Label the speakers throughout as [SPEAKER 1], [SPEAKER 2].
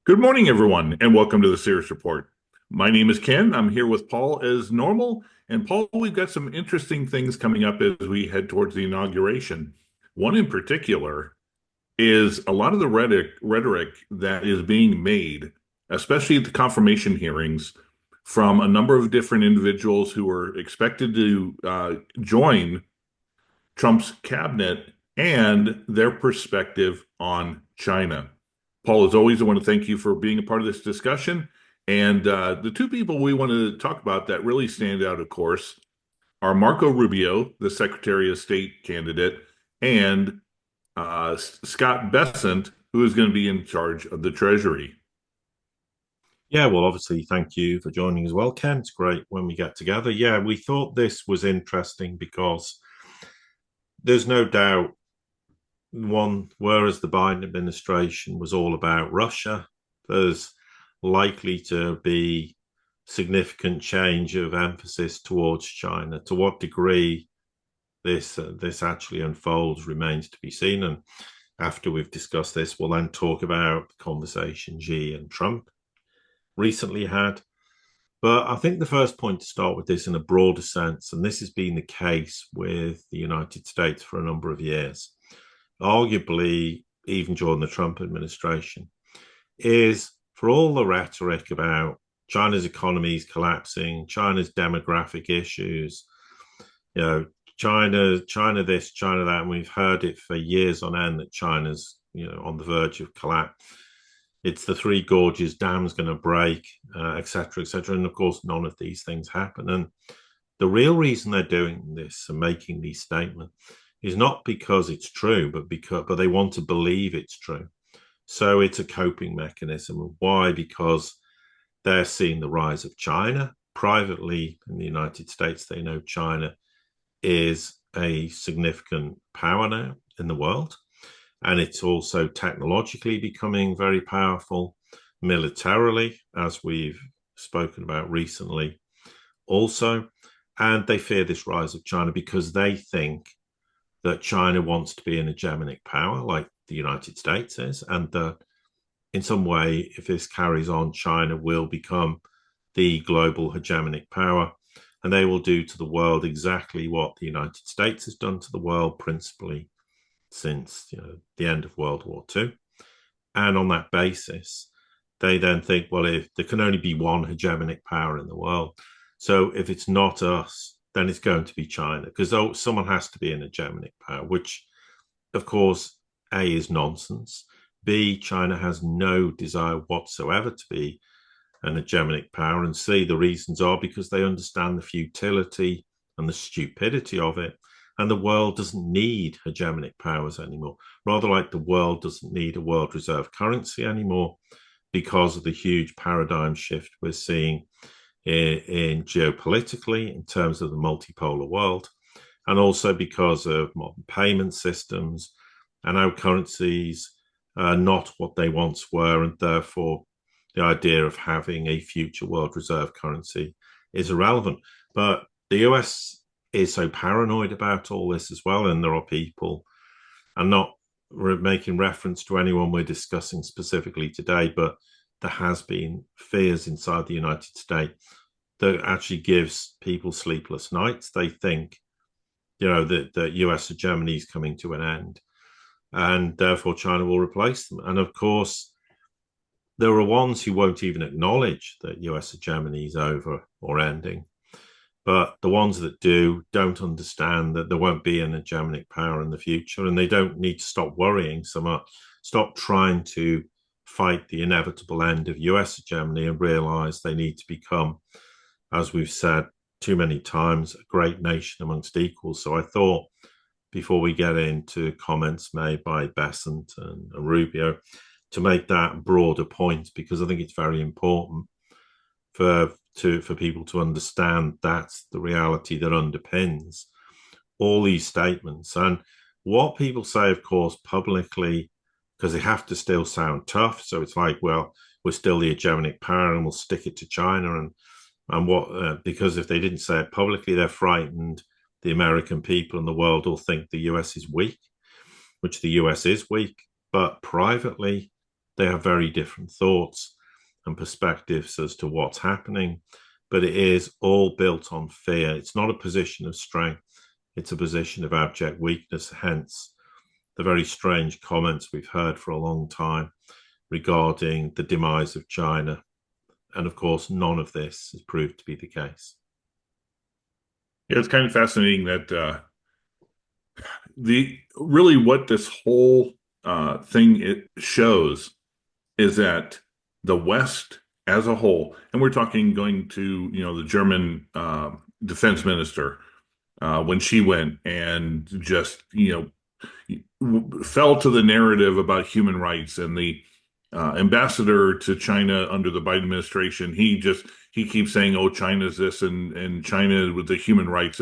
[SPEAKER 1] Good morning, everyone, and welcome to the Sirius Report. My name is Ken. I'm here with Paul as normal. And Paul, we've got some interesting things coming up as we head towards the inauguration. One in particular is a lot of the rhetoric that is being made, especially at the confirmation hearings, from a number of different individuals who are expected to join Trump's cabinet and their perspective on China. Paul, as always, I want to thank you for being a part of this discussion. And the two people we want to talk about that really stand out, of course, are Marco Rubio, the Secretary of State candidate, and Scott Bessent, who is going to be in charge of the Treasury.
[SPEAKER 2] Yeah, well, obviously, thank you for joining as well, Ken. It's great when we get together. Yeah, we thought this was interesting because there's no doubt whereas the Biden administration was all about Russia, there's likely to be significant change of emphasis towards China. To what degree this actually unfolds remains to be seen. And after we've discussed this, we'll then talk about the conversation Xi and Trump recently had. But I think the first point to start with this in a broader sense, and this has been the case with the United States for a number of years, arguably even during the Trump administration, is for all the rhetoric about China's economy is collapsing, China's demographic issues, China this, China that, and we've heard it for years on end that China's, on the verge of collapse. It's the Three Gorges Dam's going to break, et cetera, et cetera. And of course, none of these things happen. And the real reason they're doing this and making these statements is not because it's true, but they want to believe it's true. So it's a coping mechanism. Why? Because they're seeing the rise of China. Privately in the United States, they know China is a significant power now in the world. And it's also technologically becoming very powerful, militarily, as we've spoken about recently, also. And they fear this rise of China because they think that China wants to be an hegemonic power like the United States is. And that in some way, if this carries on, China will become the global hegemonic power. And they will do to the world exactly what the United States has done to the world, principally since the end of World War II. And on that basis, they then think, well, if there can only be one hegemonic power in the world, so if it's not us, then it's going to be China, because someone has to be an hegemonic power, which, of course, A, is nonsense. B, China has no desire whatsoever to be an hegemonic power. And C, the reasons are because they understand the futility and the stupidity of it. And the world doesn't need hegemonic powers anymore. Rather, like the world doesn't need a world reserve currency anymore because of the huge paradigm shift we're seeing in geopolitically in terms of the multipolar world, and also because of modern payment systems and how currencies are not what they once were, and therefore the idea of having a future world reserve currency is irrelevant. But the US is so paranoid about all this as well. And there are people, I'm not making reference to anyone we're discussing specifically today, but there has been fears inside the United States that actually gives people sleepless nights. They think, that US hegemony is coming to an end, and therefore China will replace them. And of course, there are ones who won't even acknowledge that US hegemony is over or ending. But the ones that don't understand that there won't be an hegemonic power in the future, and they don't need to stop worrying so much, stop trying to fight the inevitable end of US hegemony, and realize they need to become, as we've said too many times, a great nation amongst equals. So I thought, before we get into comments made by Bessent and Rubio, to make that broader point, because I think it's very important for people to understand that's the reality that underpins all these statements. And what people say, of course, publicly, because they have to still sound tough. So it's like, well, we're still the hegemonic power and we'll stick it to China. And what, because if they didn't say it publicly, they're frightened the American people and the world will think the US is weak, which the US is weak. But privately, They have very different thoughts and perspectives as to what's happening, but it is all built on fear. It's not a position of strength, it's a position of abject weakness, hence the very strange comments we've heard for a long time regarding the demise of China. And of course, none of this has proved to be the case.
[SPEAKER 1] Yeah, it's kind of fascinating that the really what this whole thing it shows is that the West as a whole, and we're talking going to the German defense minister when she went and just fell to the narrative about human rights, and the ambassador to China under the Biden administration, he keeps saying, "Oh, China's this and China with the human rights."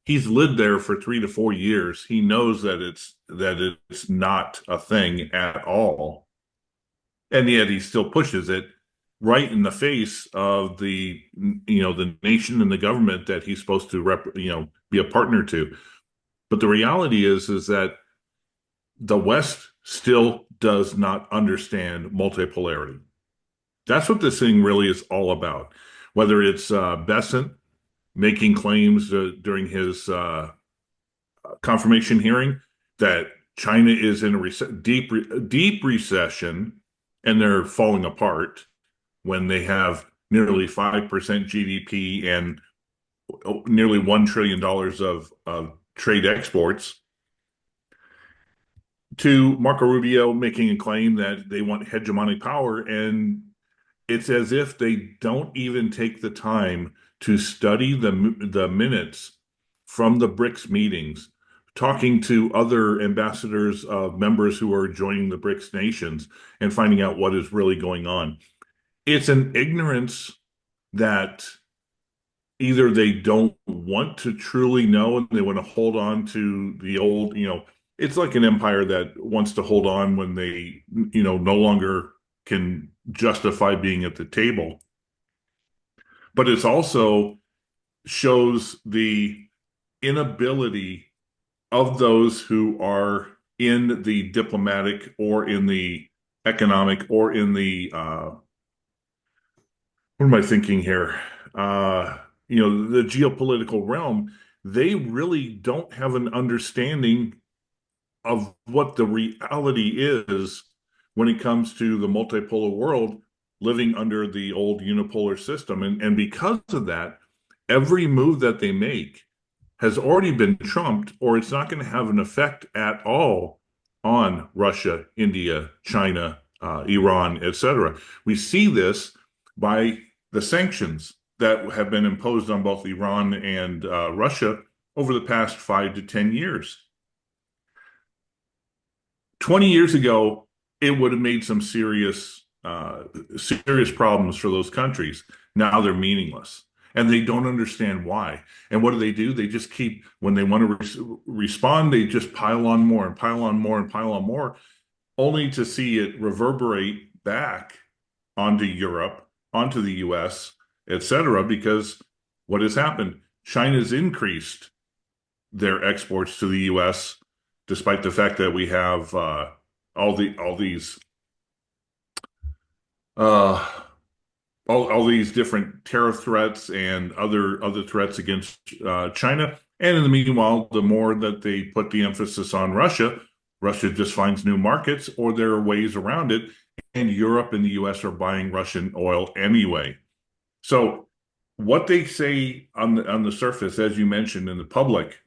[SPEAKER 1] He's lived there for 3 to 4 years. He knows that it's not a thing at all, and yet he still pushes it right in the face of the nation and the government that he's supposed to be a partner to. But the reality is that the West still does not understand multipolarity. That's what this thing really is all about. Whether it's Besant making claims during his confirmation hearing that China is in a deep recession and they're falling apart when they have nearly 5% GDP and nearly $1 trillion of trade exports, to Marco Rubio making a claim that they want hegemonic power. And it's as if they don't even take the time to study the minutes from the BRICS meetings, talking to other ambassadors of members who are joining the BRICS nations and finding out what is really going on. It's an ignorance that either they don't want to truly know and they want to hold on to the old, it's like an empire that wants to hold on when they, no longer can justify being at the table. But it's also shows the inability of those who are in the diplomatic or in the economic or in the what am I thinking here? The geopolitical realm. They really don't have an understanding of what the reality is when it comes to the multipolar world living under the old unipolar system. And because of that, every move that they make has already been trumped, or it's not going to have an effect at all on Russia, India, China, Iran, etc. We see this by the sanctions that have been imposed on both Iran and Russia over the past 5 to 10 years. 20 years ago, it would have made some serious problems for those countries. Now they're meaningless, and they don't understand why. And what do? They just keep, when they want to respond, they just pile on more and pile on more and pile on more, only to see it reverberate back onto Europe, onto the US, etc. Because what has happened? China's increased their exports to the US, despite the fact that we have all these different tariff threats and other threats against China. And in the meanwhile, the more that they put the emphasis on Russia, Russia just finds new markets, or there are ways around it. And Europe and the US are buying Russian oil anyway. So what they say on the surface, as you mentioned, in the public,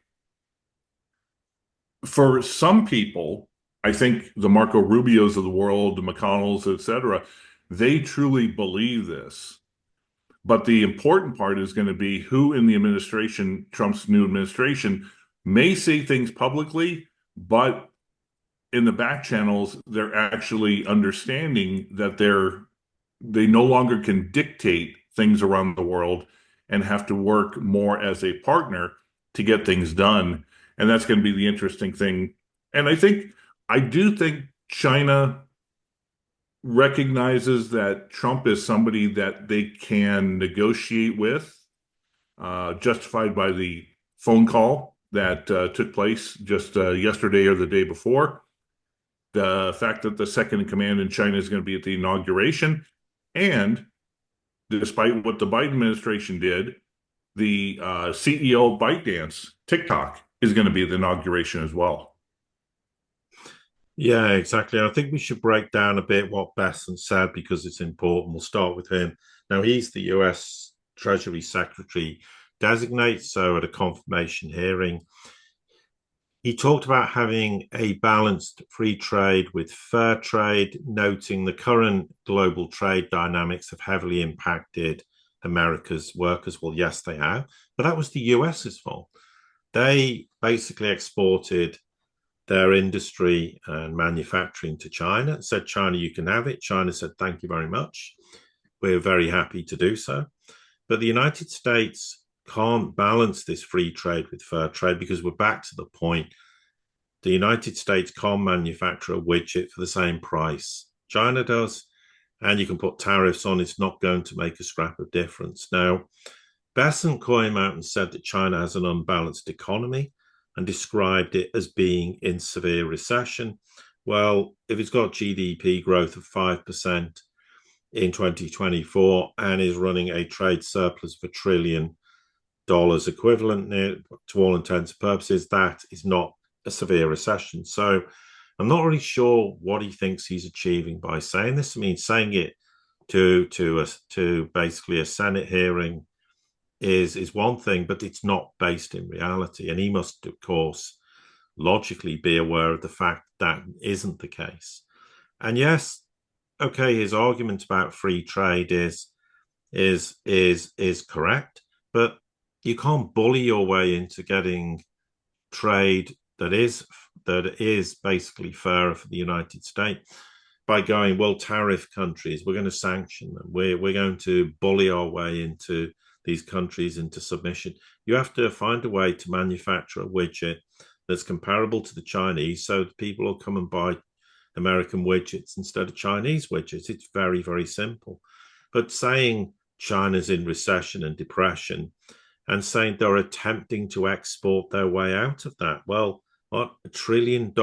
[SPEAKER 1] for some people, I think the Marco Rubios of the world, the McConnells, etc., they truly believe this. But the important part is going to be who in the administration, Trump's new administration, may say things publicly, but in the back channels, they're actually understanding that they no longer can dictate things around the world and have to work more as a partner to get things done. And that's going to be the interesting thing. And I do think China recognizes that Trump is somebody that they can negotiate with, justified by the phone call that took place just yesterday or the day before. the fact that the second in command in China is going to be at the inauguration, and despite what the Biden administration did, the CEO of ByteDance, TikTok, is going to be at the inauguration as well.
[SPEAKER 2] Yeah, exactly. I think we should break down a bit what Besant said because it's important. We'll start with him. Now, he's the US Treasury Secretary designate, so at a confirmation hearing, he talked about having a balanced free trade with fair trade, noting the current global trade dynamics have heavily impacted America's workers. Well, yes, they have, but that was the US's fault. They basically exported their industry and manufacturing to China, said, China, you can have it. China said, thank you very much. We're very happy to do so. But the United States can't balance this free trade with fair trade because we're back to the point. The United States can't manufacture a widget for the same price China does, and you can put tariffs on. It's not going to make a scrap of difference. Now, Besant came out and said that China has an unbalanced economy and described it as being in severe recession. Well, if it's got GDP growth of 5% in 2024 and is running a trade surplus of $1 trillion equivalent to all intents and purposes, that is not a severe recession. So I'm not really sure what he thinks he's achieving by saying this. I mean, saying it to basically a Senate hearing is one thing, but it's not based in reality. And he must, of course, logically be aware of the fact that isn't the case. And yes, okay, his argument about free trade is correct, but you can't bully your way into getting trade that is basically fairer for the United States by going, well, tariff countries, we're going to sanction them. We're going to bully our way into these countries into submission. You have to find a way to manufacture a widget that's comparable to the Chinese so that people will come and buy American widgets instead of Chinese widgets. It's very, very simple. But saying China's in recession and depression and saying they're attempting to export their way out of that, well, what, $1 trillion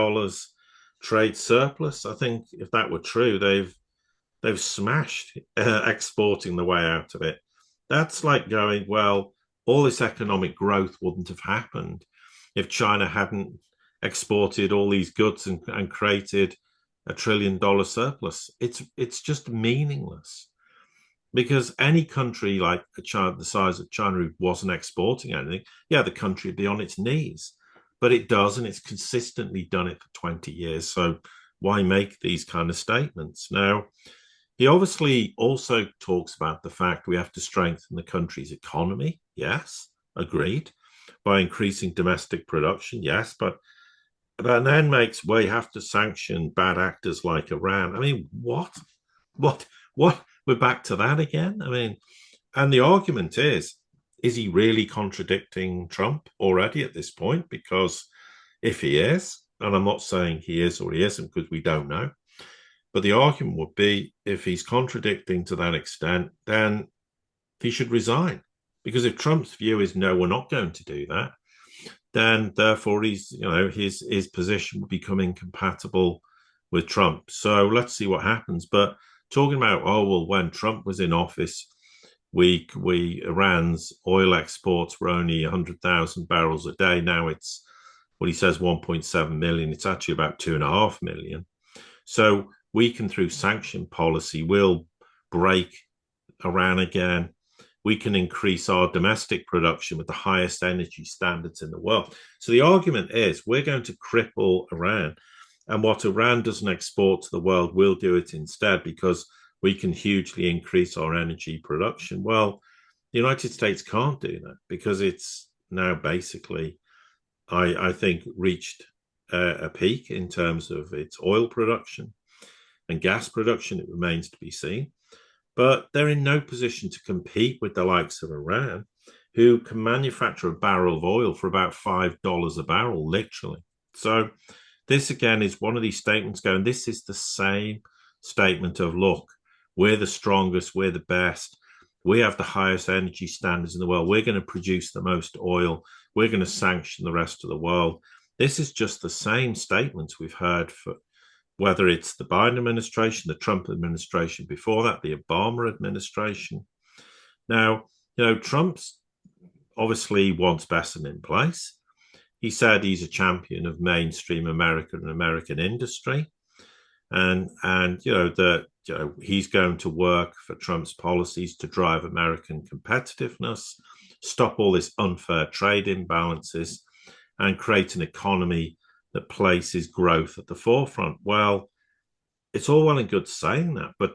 [SPEAKER 2] trade surplus? I think if that were true, they've smashed exporting the way out of it. That's like going, well, all this economic growth wouldn't have happened if China hadn't exported all these goods and created $1 trillion surplus. It's just meaningless. Because any country like China, the size of China, who wasn't exporting anything, yeah, the country would be on its knees. But it does, and it's consistently done it for 20 years. So why make these kind of statements? Now, he obviously also talks about the fact we have to strengthen the country's economy. Yes, agreed. By increasing domestic production, yes, but then makes, well, you have to sanction bad actors like Iran. I mean, what? We're back to that again? I mean, and the argument is he really contradicting Trump already at this point? Because if he is, and I'm not saying he is or he isn't because we don't know, but the argument would be if he's contradicting to that extent, then he should resign. Because if Trump's view is no, we're not going to do that, then therefore his position will become incompatible with Trump. So let's see what happens. But talking about, oh, well, when Trump was in office, Iran's oil exports were only 100,000 barrels a day. Now it's what he says 1.7 million. It's actually about 2.5 million. So we can, through sanction policy, will break Iran again. We can increase our domestic production with the highest energy standards in the world. So the argument is we're going to cripple Iran. And what Iran doesn't export to the world, we'll do it instead because we can hugely increase our energy production. Well, the United States can't do that because it's now basically, I think, reached a peak in terms of its oil production and gas production. It remains to be seen. But they're in no position to compete with the likes of Iran, who can manufacture a barrel of oil for about $5 a barrel, literally. So this, again, is one of these statements going, this is the same statement of, look, we're the strongest, we're the best, we have the highest energy standards in the world, we're going to produce the most oil, we're going to sanction the rest of the world. This is just the same statements we've heard whether it's the Biden administration, the Trump administration before that, the Obama administration. Now, Trump's obviously wants Besson in place. He said he's a champion of mainstream America and American industry, and that he's going to work for Trump's policies to drive American competitiveness, stop all this unfair trade imbalances, and create an economy that places growth at the forefront. Well, it's all well and good saying that, but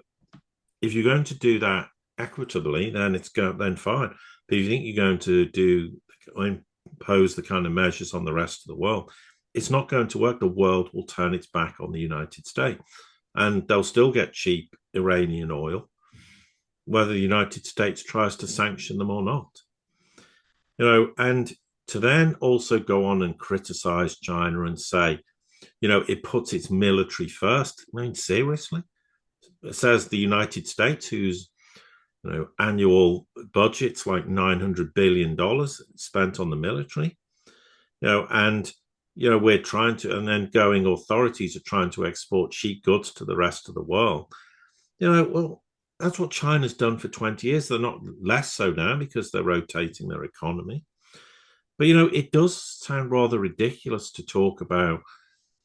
[SPEAKER 2] if you're going to do that equitably, then then fine. But if you think you're going to impose the kind of measures on the rest of the world, it's not going to work. The world will turn its back on the United States, and they'll still get cheap Iranian oil, whether the United States tries to sanction them or not. And to then also go on and criticize China and say, it puts its military first. I mean, seriously? It says the United States, whose annual budget's like $900 billion spent on the military, and we're trying to, and then going authorities are trying to export cheap goods to the rest of the world. Well, that's what China's done for 20 years. They're not less so now because they're rotating their economy. But, it does sound rather ridiculous to talk about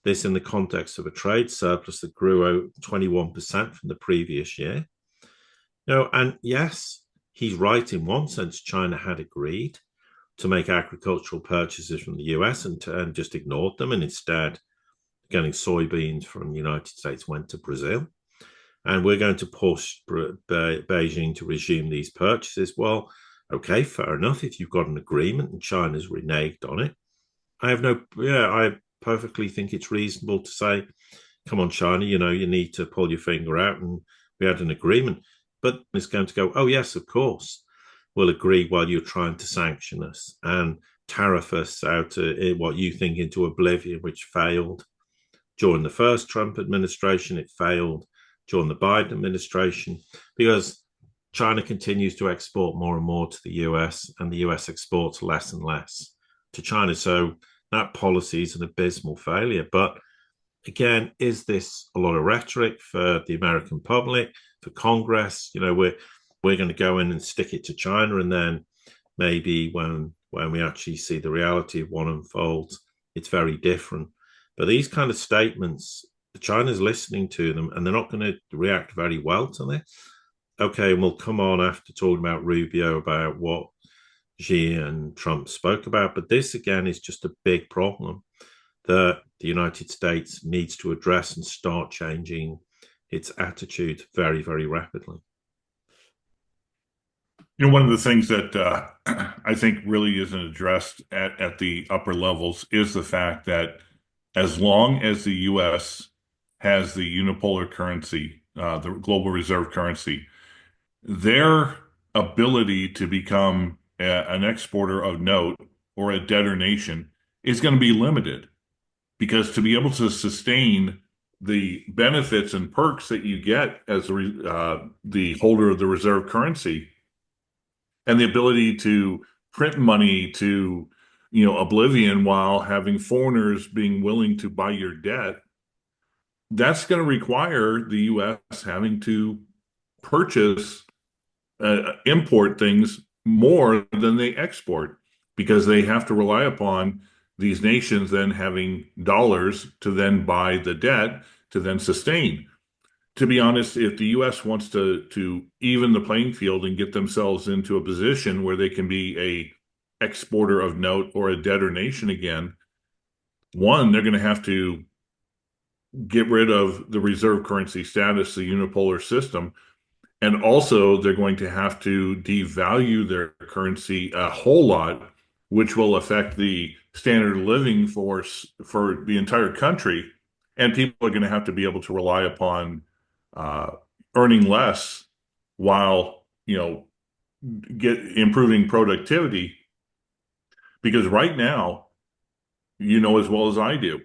[SPEAKER 2] this in the context of a trade surplus that grew 21% from the previous year. And yes, he's right in one sense. China had agreed to make agricultural purchases from the US and just ignored them, and instead getting soybeans from the United States went to Brazil. And we're going to push Beijing to resume these purchases. Well, okay, fair enough. If you've got an agreement and China's reneged on it, I perfectly think it's reasonable to say, come on, China, you need to pull your finger out, and we had an agreement. But it's going to go, oh, yes, of course, we'll agree while you're trying to sanction us and tariff us out what you think into oblivion, which failed. During the first Trump administration, it failed. During the Biden administration, because China continues to export more and more to the US, and the US exports less and less to China. So that policy is an abysmal failure. But again, is this a lot of rhetoric for the American public, for Congress? We're going to go in and stick it to China, and then maybe when we actually see the reality of what unfolds, it's very different. But these kind of statements, China's listening to them, and they're not going to react very well to this. Okay, and we'll come on after talking about Rubio, about what Xi and Trump spoke about. But this, again, is just a big problem that the United States needs to address and start changing its attitude very, very rapidly.
[SPEAKER 1] One of the things that I think really isn't addressed at the upper levels is the fact that as long as the U.S. has the unipolar currency, the global reserve currency, their ability to become an exporter of note or a debtor nation is going to be limited, because to be able to sustain the benefits and perks that you get as the holder of the reserve currency, and the ability to print money to oblivion while having foreigners being willing to buy your debt, that's going to require the U.S. having to import things more than they export, because they have to rely upon these nations then having dollars to then buy the debt to then sustain. To be honest, if the U.S. wants to even the playing field and get themselves into a position where they can be a exporter of note or a debtor nation again, one, they're going to have to get rid of the reserve currency status, the unipolar system, and also they're going to have to devalue their currency a whole lot, which will affect the standard of living for the entire country. And people are going to have to be able to rely upon earning less while improving productivity, because right now, as well as I do,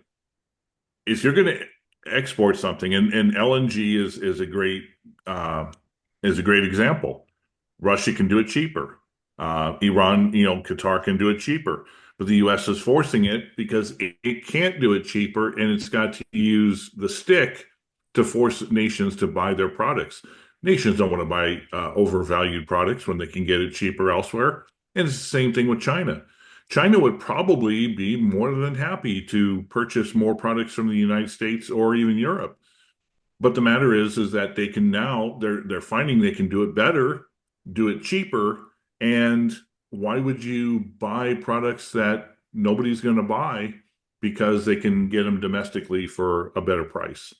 [SPEAKER 1] if you're going to export something, and LNG is a great example. Russia can do it cheaper. Iran, Qatar can do it cheaper, but the U.S. is forcing it because it can't do it cheaper, and it's got to use the stick to force nations to buy their products. Nations don't want to buy overvalued products when they can get it cheaper elsewhere. And it's the same thing with China. China would probably be more than happy to purchase more products from the United States or even Europe. But the matter is that they can now they're finding they can do it better, do it cheaper, and why would you buy products that nobody's going to buy because they can get them domestically for a better price?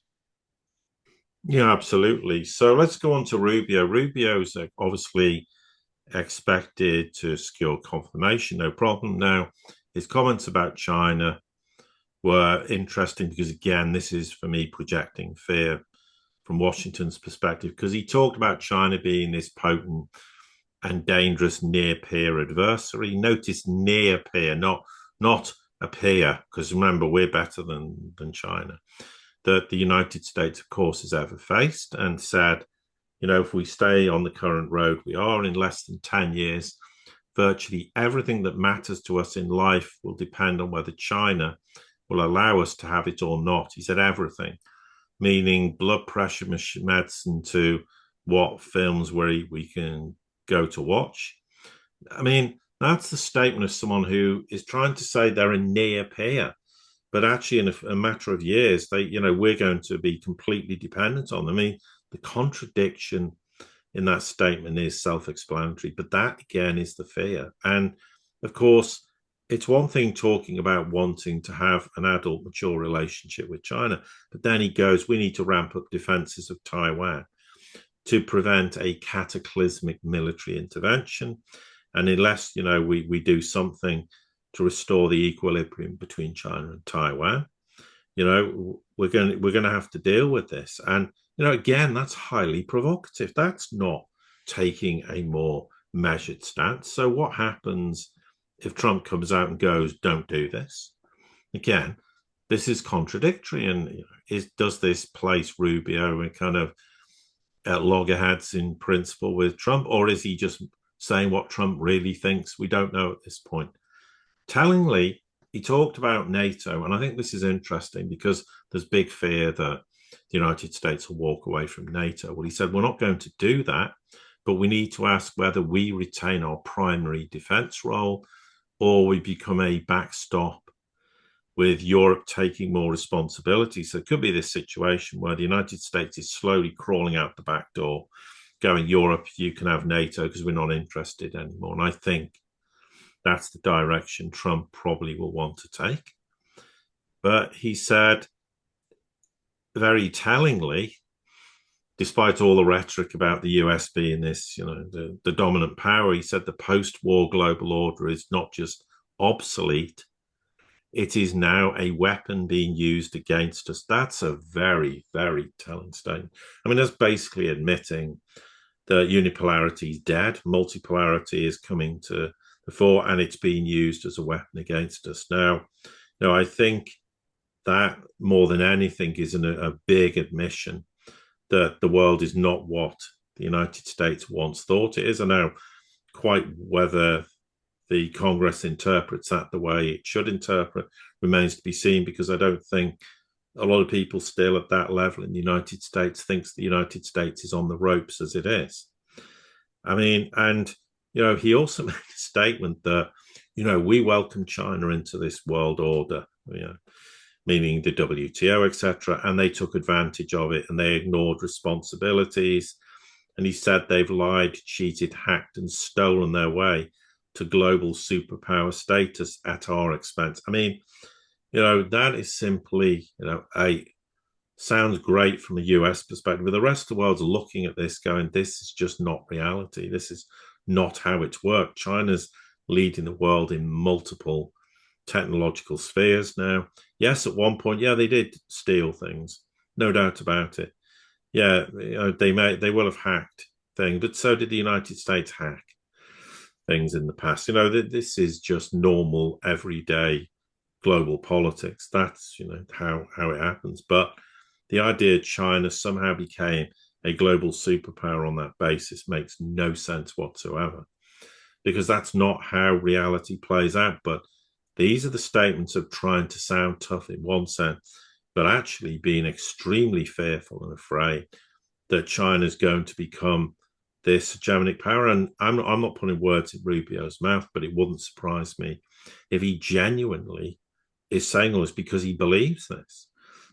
[SPEAKER 2] Yeah, absolutely. So let's go on to Rubio. Rubio's obviously expected to secure confirmation, no problem. Now, his comments about China were interesting because, again, this is for me projecting fear from Washington's perspective, because he talked about China being this potent and dangerous near peer adversary. Notice near peer, not a peer, because remember, we're better than China, that the United States, of course, has ever faced, and said, if we stay on the current road we are, in less than 10 years, virtually everything that matters to us in life will depend on whether China will allow us to have it or not. He said everything, meaning blood pressure medicine to what films we can go to watch. I mean, that's the statement of someone who is trying to say they're a near peer, but actually in a matter of years, we're going to be completely dependent on them. I mean, the contradiction in that statement is self-explanatory, but that again is the fear. And of course, it's one thing talking about wanting to have an adult, mature relationship with China, but then he goes, we need to ramp up defenses of Taiwan to prevent a cataclysmic military intervention. And unless, we do something to restore the equilibrium between China and Taiwan, we're going to have to deal with this. And again, that's highly provocative. That's not taking a more measured stance. So what happens if Trump comes out and goes, don't do this? Again, this is contradictory. And does this place Rubio in kind of at loggerheads in principle with Trump, or is he just saying what Trump really thinks? We don't know at this point. Tellingly, he talked about NATO, and I think this is interesting because there's big fear that the United States will walk away from NATO. Well, he said, we're not going to do that, but we need to ask whether we retain our primary defense role or we become a backstop with Europe taking more responsibility. So it could be this situation where the United States is slowly crawling out the back door, going, Europe, you can have NATO because we're not interested anymore. And I think that's the direction Trump probably will want to take. But he said, very tellingly, despite all the rhetoric about the US being this, the dominant power, he said the post-war global order is not just obsolete, it is now a weapon being used against us. That's a very, very telling statement. I mean, that's basically admitting that unipolarity is dead, multipolarity is coming to the fore, and it's being used as a weapon against us. Now, I think that more than anything is a big admission that the world is not what the United States once thought it is. And now, quite whether the Congress interprets that the way it should interpret remains to be seen, because I don't think a lot of people still at that level in the United States thinks the United States is on the ropes as it is. I mean, and, he also made a statement that, we welcome China into this world order, meaning the WTO, etc., and they took advantage of it and they ignored responsibilities. And he said they've lied, cheated, hacked, and stolen their way to global superpower status at our expense. I mean, that is simply, sounds great from a US perspective, but the rest of the world's looking at this going, this is just not reality. This is not how it's worked. China's leading the world in multiple technological spheres now. Yes, at one point, they did steal things, no doubt about it. Yeah, they will have hacked things, but so did the United States hack things in the past. This is just normal, everyday global politics. That's how it happens. But the idea China somehow became a global superpower on that basis makes no sense whatsoever. because that's not how reality plays out. But these are the statements of trying to sound tough in one sense, but actually being extremely fearful and afraid that China is going to become this hegemonic power. And I'm not putting words in Rubio's mouth, but it wouldn't surprise me if he genuinely is saying all this because he believes this,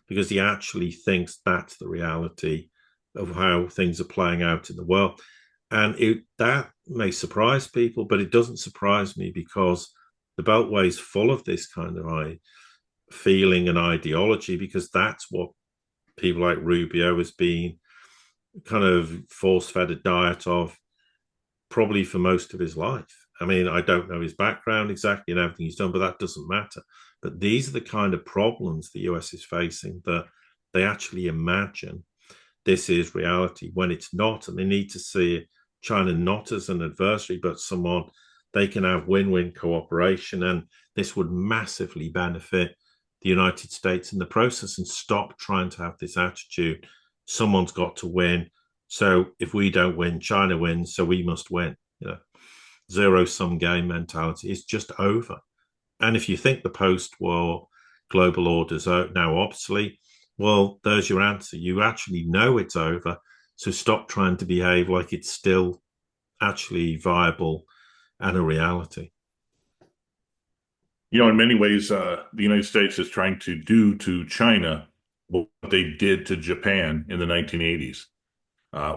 [SPEAKER 2] because he actually thinks that's the reality of how things are playing out in the world. And that may surprise people, but it doesn't surprise me because the Beltway is full of this kind of feeling and ideology, because that's what people like Rubio has been kind of force-fed a diet of probably for most of his life. I mean, I don't know his background exactly and everything he's done, but that doesn't matter. But these are the kind of problems the US is facing, that they actually imagine this is reality when it's not, and they need to see China not as an adversary, but someone they can have win-win cooperation. And this would massively benefit the United States in the process, and stop trying to have this attitude, someone's got to win. So if we don't win, China wins, so we must win. Zero-sum game mentality is just over. And if you think the post-war global orders are now obsolete, well, there's your answer. You actually know it's over, so stop trying to behave like it's still actually viable and a reality.
[SPEAKER 1] In many ways, the United States is trying to do to China what they did to Japan in the 1980s.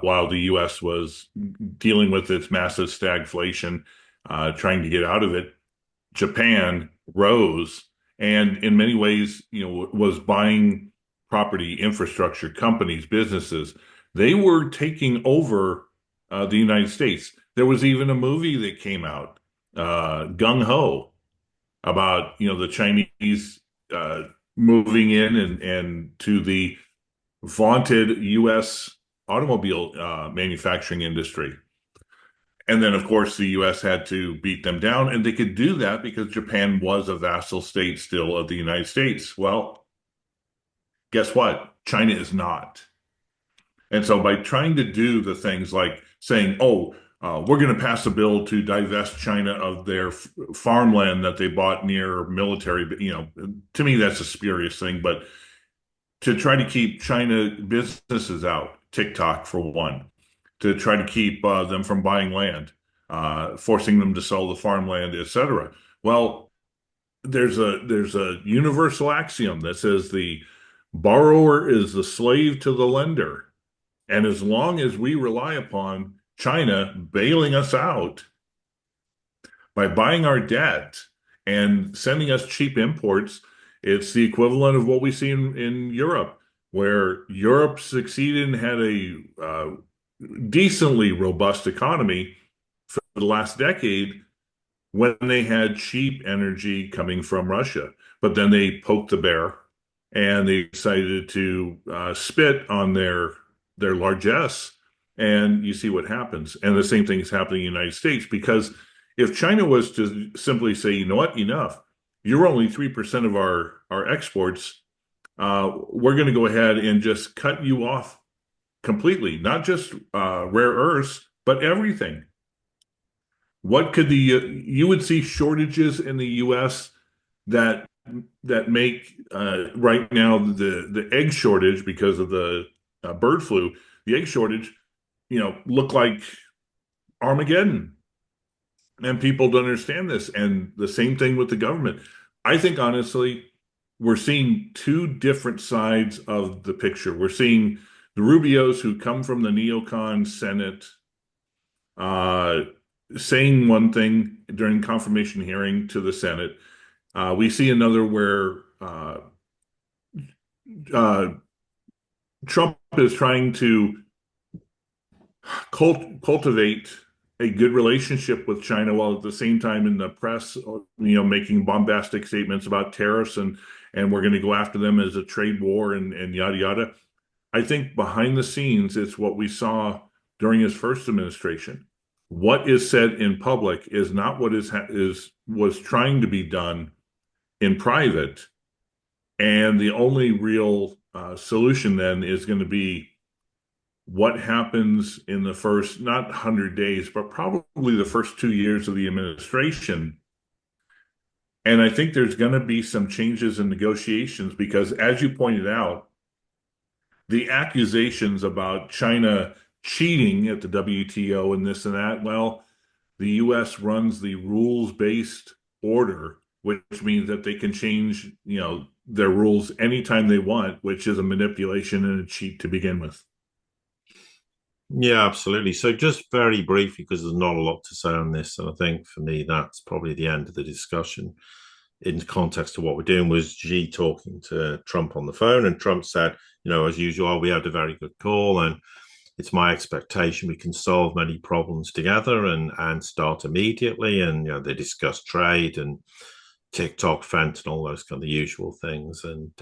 [SPEAKER 1] While the U.S. was dealing with its massive stagflation, trying to get out of it, Japan rose and in many ways, was buying property, infrastructure, companies, businesses. They were taking over the United States. There was even a movie that came out, Gung Ho, about, the Chinese moving in and to the vaunted U.S. automobile manufacturing industry. And then, of course, the U.S. had to beat them down, and they could do that because Japan was a vassal state still of the United States. Well, guess what? China is not. And so by trying to do the things like saying, we're going to pass a bill to divest China of their farmland that they bought near military, to me, that's a spurious thing. But to try to keep China businesses out, TikTok for one, to try to keep them from buying land, forcing them to sell the farmland, etc. Well, there's a universal axiom that says the borrower is the slave to the lender. And as long as we rely upon China bailing us out by buying our debt and sending us cheap imports, it's the equivalent of what we see in Europe, where Europe succeeded and had a decently robust economy for the last decade when they had cheap energy coming from Russia. But then they poked the bear and they decided to spit on their largesse, and you see what happens. And the same thing is happening in the United States, because if China was to simply say, you know what, enough, you're only 3% of our exports, we're going to go ahead and just cut you off completely, not just rare earths, but everything. What could you would see shortages in the U.S. that make right now the egg shortage because of the bird flu, the egg shortage, look like Armageddon. And people don't understand this. And the same thing with the government. I think, honestly, we're seeing two different sides of the picture. We're seeing the Rubios who come from the neocon Senate saying one thing during confirmation hearing to the Senate. We see another where Trump is trying to cultivate a good relationship with China, while at the same time in the press, making bombastic statements about tariffs and we're going to go after them as a trade war and yada yada. I think behind the scenes, it's what we saw during his first administration. What is said in public is not what was trying to be done in private, and the only real solution then is going to be what happens in the first, not 100 days, but probably the first 2 years of the administration. And I think there's going to be some changes in negotiations because, as you pointed out, the accusations about China cheating at the WTO and this and that, well, the U.S. runs the rules-based order, which means that they can change, their rules anytime they want, which is a manipulation and a cheat to begin with.
[SPEAKER 2] Yeah, absolutely. So just very briefly, because there's not a lot to say on this, and I think for me that's probably the end of the discussion in context of what we're doing, was Xi talking to Trump on the phone, and Trump said, as usual, we had a very good call, and it's my expectation we can solve many problems together and start immediately. And they discussed trade and TikTok, fentanyl, those kind of the usual things, and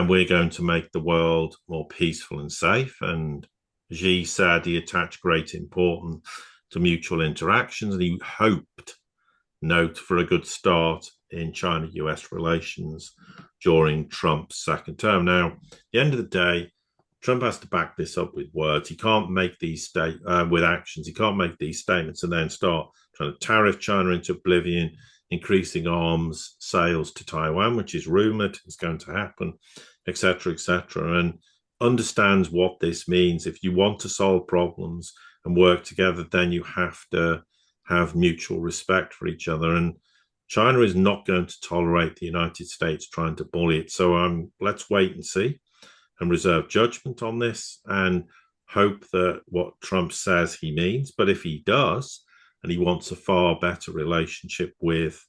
[SPEAKER 2] we're going to make the world more peaceful and safe. And Xi said he attached great importance to mutual interactions, and he hoped, note, for a good start in China-US relations during Trump's second term. Now, at the end of the day, Trump has to back this up with words. He can't make these with actions. He can't make these statements and then start trying to tariff China into oblivion, increasing arms sales to Taiwan, which is rumored is going to happen, etc., etc., and understands what this means. If you want to solve problems and work together, then you have to have mutual respect for each other. And China is not going to tolerate the United States trying to bully it. So let's wait and see and reserve judgment on this and hope that what Trump says he means. But if he does, and he wants a far better relationship with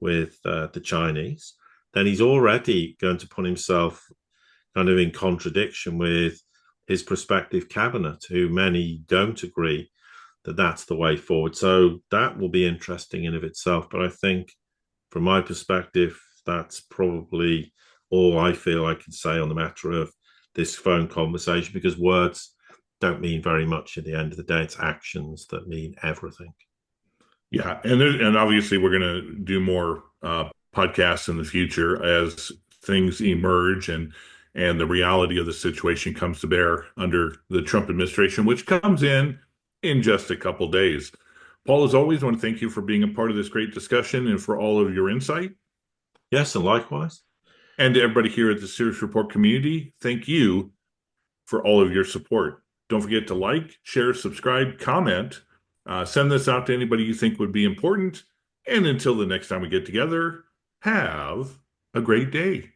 [SPEAKER 2] the Chinese, then he's already going to put himself kind of in contradiction with his prospective cabinet, who many don't agree that that's the way forward. So that will be interesting in of itself. But I think from my perspective, that's probably all I feel I can say on the matter of this phone conversation, because words don't mean very much at the end of the day. It's actions that mean everything.
[SPEAKER 1] Yeah, and obviously we're going to do more podcasts in the future as things emerge and the reality of the situation comes to bear under the Trump administration, which comes in just a couple days. Paul, as always, I want to thank you for being a part of this great discussion and for all of your insight.
[SPEAKER 2] Yes, and likewise.
[SPEAKER 1] And to everybody here at the Sirius Report community, thank you for all of your support. Don't forget to like, share, subscribe, comment. Send this out to anybody you think would be important. And until the next time we get together, have a great day.